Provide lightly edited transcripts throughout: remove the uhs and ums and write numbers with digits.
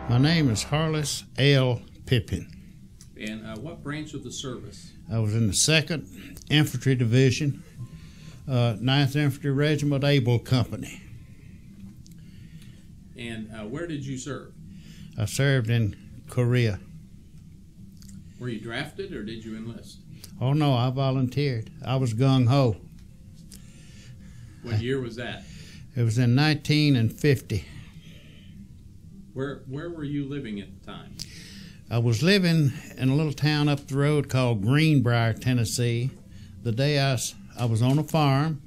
My name is Harlis L. Pippin. And what branch of the service? I was in the 2nd Infantry Division, 9th Infantry Regiment, Able Company. And where did you serve? I served in Korea. Were you drafted or did you enlist? Oh no, I volunteered. I was gung-ho. What year was that? It was in 1950. Where were you living at the time? I was living in a little town up the road called Greenbrier, Tennessee. The day I was on a farm,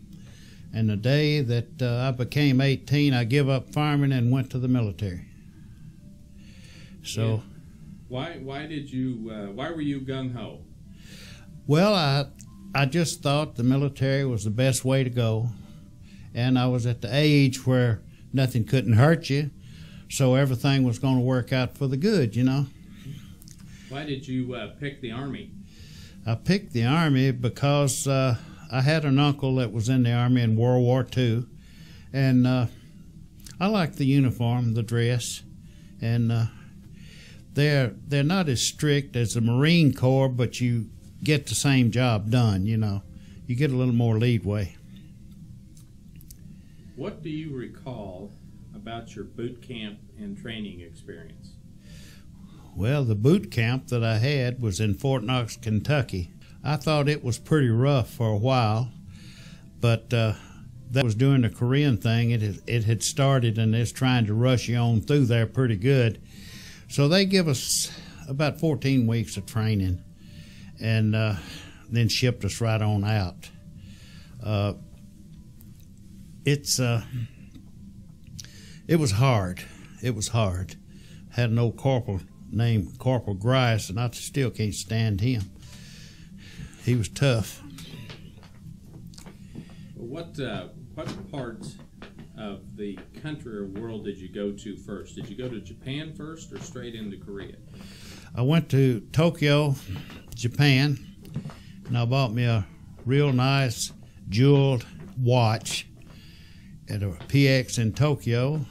and the day that I became 18, I give up farming and went to the military. So, why were you gung ho? Well, I just thought the military was the best way to go, and I was at the age where nothing couldn't hurt you, so everything was going to work out for the good, you know. Why did you pick the Army? I picked the Army because I had an uncle that was in the Army in World War II, and I liked the uniform, the dress, and they're not as strict as the Marine Corps, but you get the same job done, you know. You get a little more leeway. What do you recall about your boot camp and training experience? Well, the boot camp that I had was in Fort Knox, Kentucky. I thought it was pretty rough for a while, but that was during the Korean thing. It had started, and it's trying to rush you on through there pretty good. So they give us about 14 weeks of training, and then shipped us right on out. It was hard. It was hard. Had an old corporal named Corporal Grice, and I still can't stand him. He was tough. What parts of the country or world did you go to first? Did you go to Japan first or straight into Korea? I went to Tokyo, Japan, and I bought me a real nice jeweled watch at a PX in Tokyo.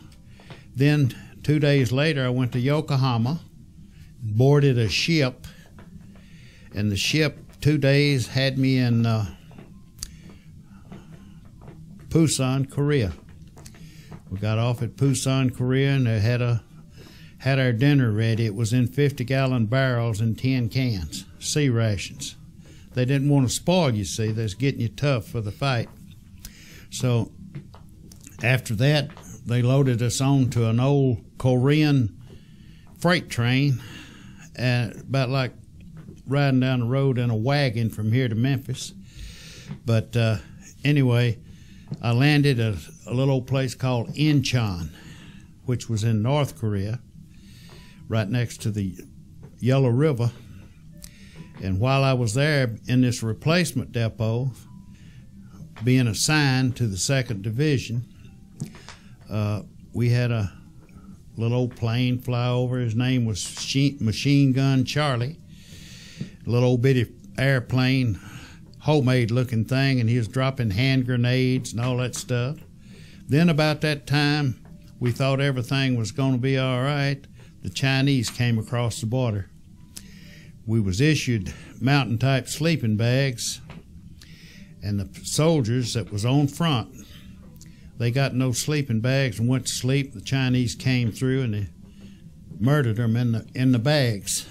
Then 2 days later, I went to Yokohama, boarded a ship, and the ship 2 days had me in Busan, Korea. We got off at Busan, Korea, and they had our dinner ready. It was in 50-gallon barrels and 10 cans, sea rations. They didn't want to spoil you, see. They was getting you tough for the fight. So after that, they loaded us onto an old Korean freight train, and about like riding down the road in a wagon from here to Memphis. But anyway, I landed at a little old place called Incheon, which was in North Korea, right next to the Yellow River. And while I was there in this replacement depot, being assigned to the 2nd Division, we had a little old plane fly over. His name was Machine Gun Charlie. A little old bitty airplane, homemade looking thing, and he was dropping hand grenades and all that stuff. Then about that time, we thought everything was going to be all right. The Chinese came across the border. We was issued mountain-type sleeping bags, and the soldiers that was on front, they got no sleeping bags and went to sleep. The Chinese came through and they murdered them in the bags.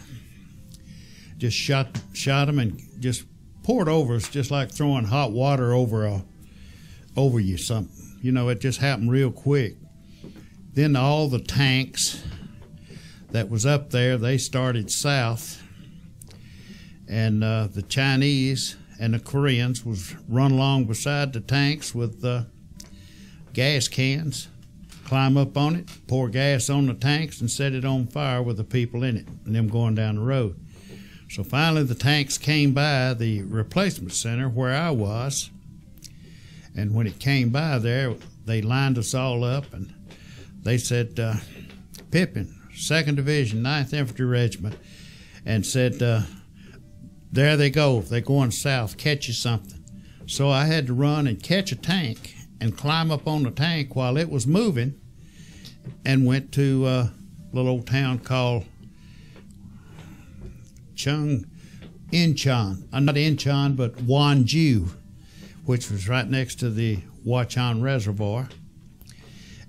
Just shot them and just poured over us, just like throwing hot water over you something. You know, it just happened real quick. Then all the tanks that was up there, they started south, and the Chinese and the Koreans was run along beside the tanks with gas cans, climb up on it, pour gas on the tanks, and set it on fire with the people in it, and them going down the road. So finally the tanks came by the replacement center where I was, and when it came by there, they lined us all up, and they said, Pippin, 2nd Division, 9th Infantry Regiment, and said, there they go, they're going south, catch you something. So I had to run and catch a tank and climb up on the tank while it was moving, and went to little old town called Incheon, not Incheon, but Wonju, which was right next to the Watchon Reservoir.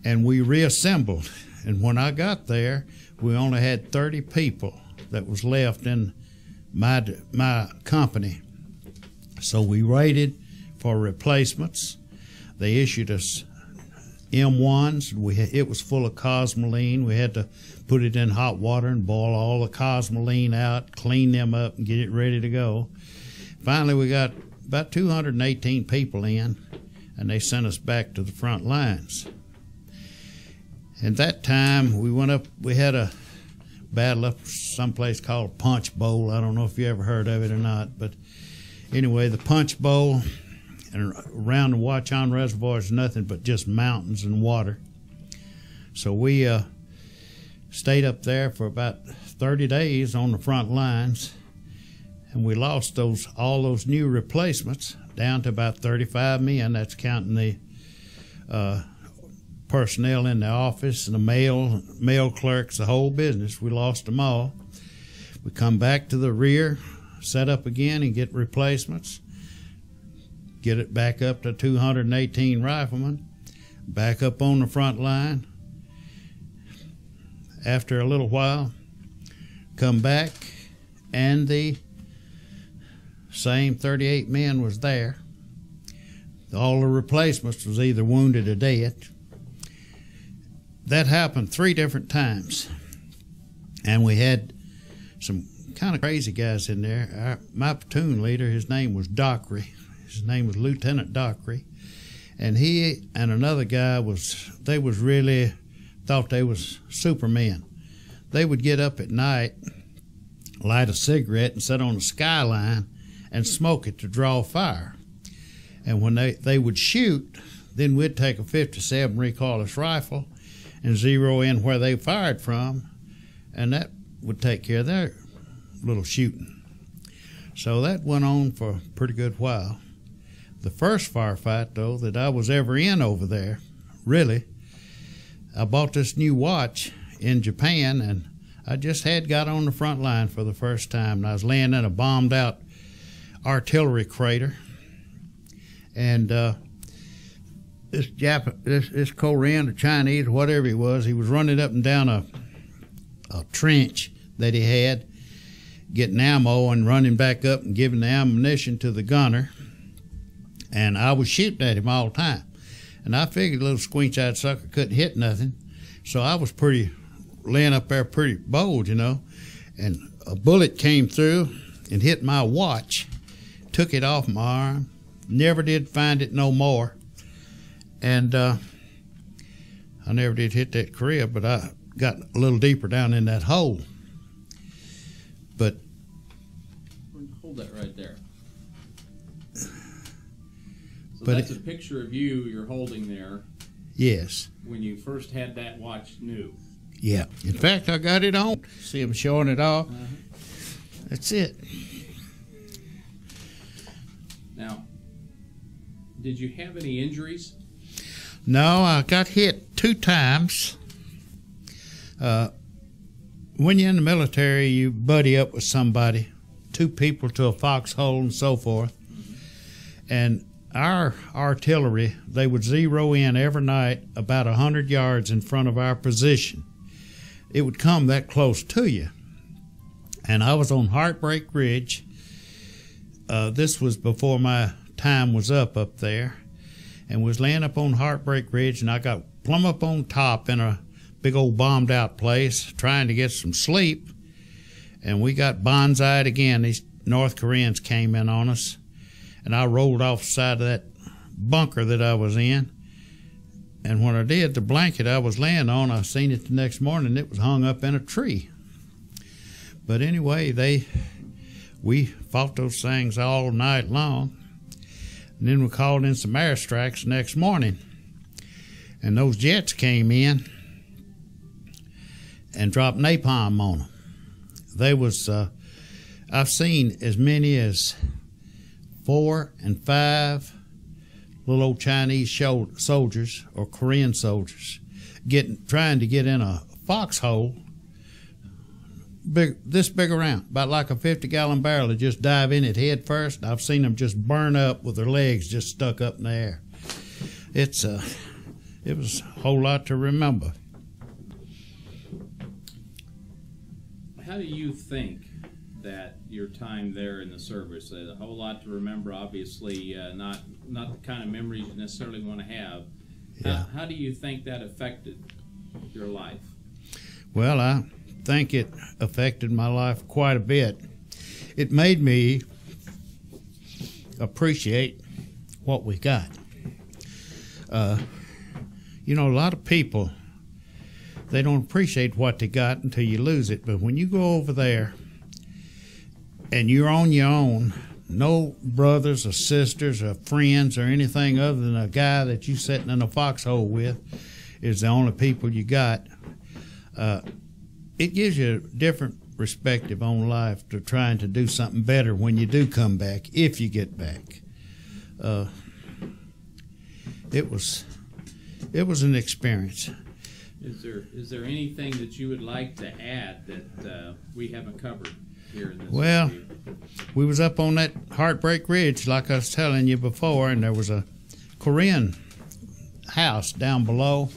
And we reassembled. And when I got there, we only had 30 people that was left in my company. So we waited for replacements. They issued us M1s. It was full of cosmoline. We had to put it in hot water and boil all the cosmoline out, clean them up, and get it ready to go. Finally, we got about 218 people in, and they sent us back to the front lines. At that time, we went up, we had a battle up someplace called Punch Bowl. I don't know if you ever heard of it or not, but anyway, the Punch Bowl, and around the Watchon Reservoir is nothing but just mountains and water. So we stayed up there for about 30 days on the front lines, and we lost all those new replacements down to about 35 men. That's counting the personnel in the office and the mail clerks, the whole business. We lost them all. We come back to the rear, set up again and get replacements, get it back up to 218 riflemen, back up on the front line. After a little while, come back, and the same 38 men was there. All the replacements was either wounded or dead. That happened 3 different times, and we had some kind of crazy guys in there. My platoon leader, his name was Dockery. His name was Lieutenant Dockery, and he and another guy they was really thought they was supermen. They would get up at night, light a cigarette, and sit on the skyline and smoke it to draw fire. And when they would shoot, then we'd take a 57 recoilless rifle and zero in where they fired from, and that would take care of their little shooting. So that went on for a pretty good while. The first firefight, though, that I was ever in over there, really, I bought this new watch in Japan, and I just had got on the front line for the first time, and I was laying in a bombed-out artillery crater, and this Korean or Chinese or whatever he was running up and down a trench that he had, getting ammo and running back up and giving the ammunition to the gunner. And I was shooting at him all the time. And I figured a little squinch-eyed sucker couldn't hit nothing. So I was laying up there pretty bold, you know. And a bullet came through and hit my watch, took it off my arm, never did find it no more. And I never did hit that crib, but I got a little deeper down in that hole. But hold that right there. So but that's a picture of you're holding there. Yes. When you first had that watch new. Yeah. In fact, I got it on. See him showing it off. That's it. Now, did you have any injuries? No, I got hit 2 times. When you're in the military, you buddy up with somebody, 2 people to a foxhole and so forth. And our artillery, they would zero in every night about 100 yards in front of our position. It would come that close to you. And I was on Heartbreak Ridge. This was before my time was up there. And was laying up on Heartbreak Ridge, and I got plumb up on top in a big old bombed out place trying to get some sleep, and we got bonsai'd again. These North Koreans came in on us, and I rolled off the side of that bunker that I was in, and when I did, the blanket I was laying on, I seen it the next morning. It was hung up in a tree. But anyway, we fought those things all night long. And then we called in some airstrikes the next morning. And those jets came in and dropped napalm on them. They was, I've seen as many as 4 and 5 little old Chinese soldiers or Korean soldiers trying to get in a foxhole this big around, about like a 50-gallon barrel. They just dive in it head first. I've seen them just burn up with their legs just stuck up in the air. It was a whole lot to remember. How do you think that your time there in the service, a whole lot to remember, obviously, not the kind of memories you necessarily want to have. Yeah. How do you think that affected your life? Well, I think it affected my life quite a bit. It made me appreciate what we got. You know, a lot of people, they don't appreciate what they got until you lose it. But when you go over there and you're on your own, no brothers or sisters or friends or anything other than a guy that you sitting in a foxhole with is the only people you got, it gives you a different perspective on life to trying to do something better when you do come back, if you get back. It was an experience. Is there anything that you would like to add that we haven't covered here in this Well, interview? we was up on that Heartbreak Ridge, like I was telling you before, and there was a Korean house down below.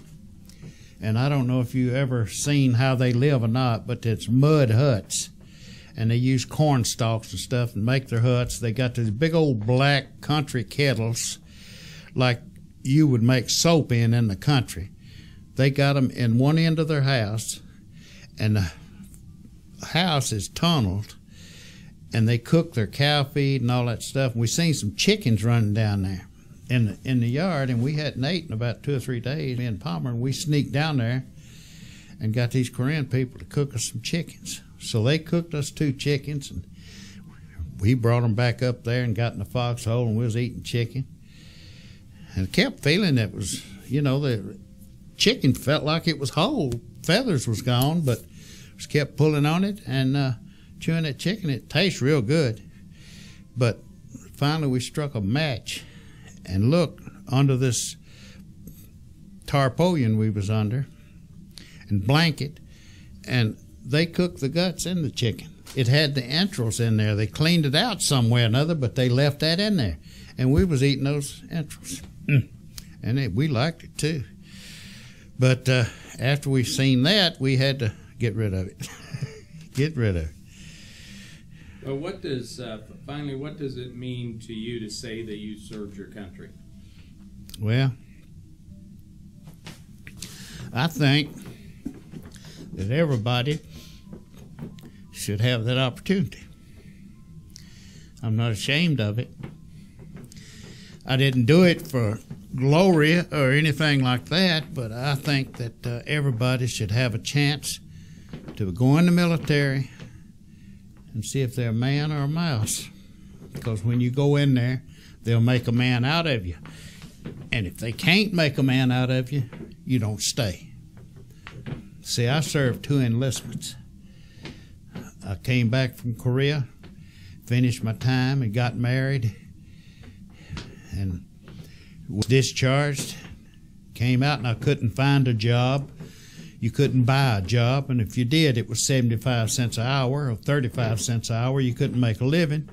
And I don't know if you ever seen how they live or not, but it's mud huts. And they use corn stalks and stuff and make their huts. They got these big old black country kettles like you would make soap in the country. They got them in one end of their house, and the house is tunneled, and they cook their cow feed and all that stuff. And we seen some chickens running down there in the yard, and we hadn't eaten in about 2 or 3 days. Me and Palmer, and we sneaked down there and got these Korean people to cook us some chickens. So they cooked us 2 chickens, and we brought them back up there and got in the foxhole, and we was eating chicken. And I kept feeling it was, you know, the chicken felt like it was whole. Feathers was gone, but just kept pulling on it and chewing that chicken. It tastes real good. But finally we struck a match and looked under this tarpaulin we was under and blanket, and they cooked the guts in the chicken. It had the entrails in there. They cleaned it out some way or another, but they left that in there. And we was eating those entrails. And we liked it too. But after we seen that, we had to get rid of it. Get rid of it. Well, what does it mean to you to say that you served your country? Well, I think that everybody should have that opportunity. I'm not ashamed of it. I didn't do it for glory or anything like that, but I think that everybody should have a chance to go in the military and see if they're a man or a mouse. Because when you go in there, they'll make a man out of you. And if they can't make a man out of you, you don't stay. See, I served 2 enlistments. I came back from Korea, finished my time, and got married, and was discharged. Came out, and I couldn't find a job. You couldn't buy a job, and if you did, it was 75 cents an hour or 35 cents an hour. You couldn't make a living.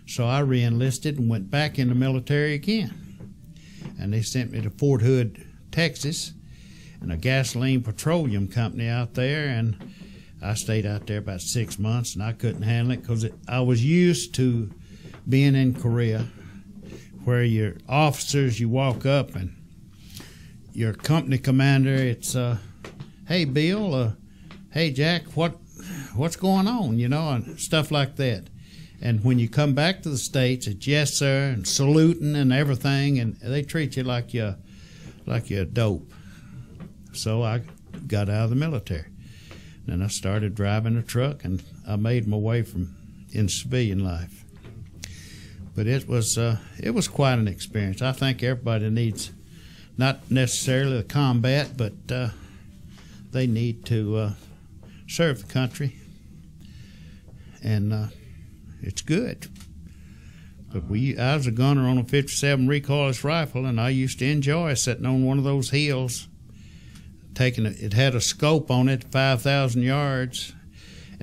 So I re-enlisted and went back in the military again. And they sent me to Fort Hood, Texas, and a gasoline petroleum company out there, and I stayed out there about 6 months, and I couldn't handle it because I was used to being in Korea, where your officers, you walk up and your company commander, it's hey Bill, hey Jack, what's going on, you know, and stuff like that. And when you come back to the States, it's yes sir and saluting and everything, and they treat you like you're dope. So I got out of the military. Then I started driving a truck, and I made my way in civilian life. But it was quite an experience. I think everybody needs, not necessarily the combat, but they need to serve the country, and it's good. But I was a gunner on a 57 recoilless rifle, and I used to enjoy sitting on one of those hills. It had a scope on it, 5,000 yards,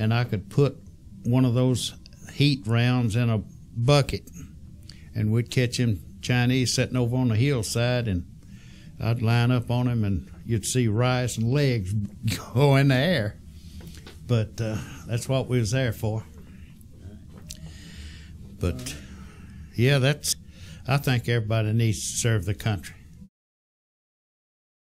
and I could put one of those heat rounds in a bucket, and we'd catch them Chinese sitting over on the hillside, and I'd line up on them, and you'd see rice and legs go in the air. But that's what we was there for. But yeah, I think everybody needs to serve the country.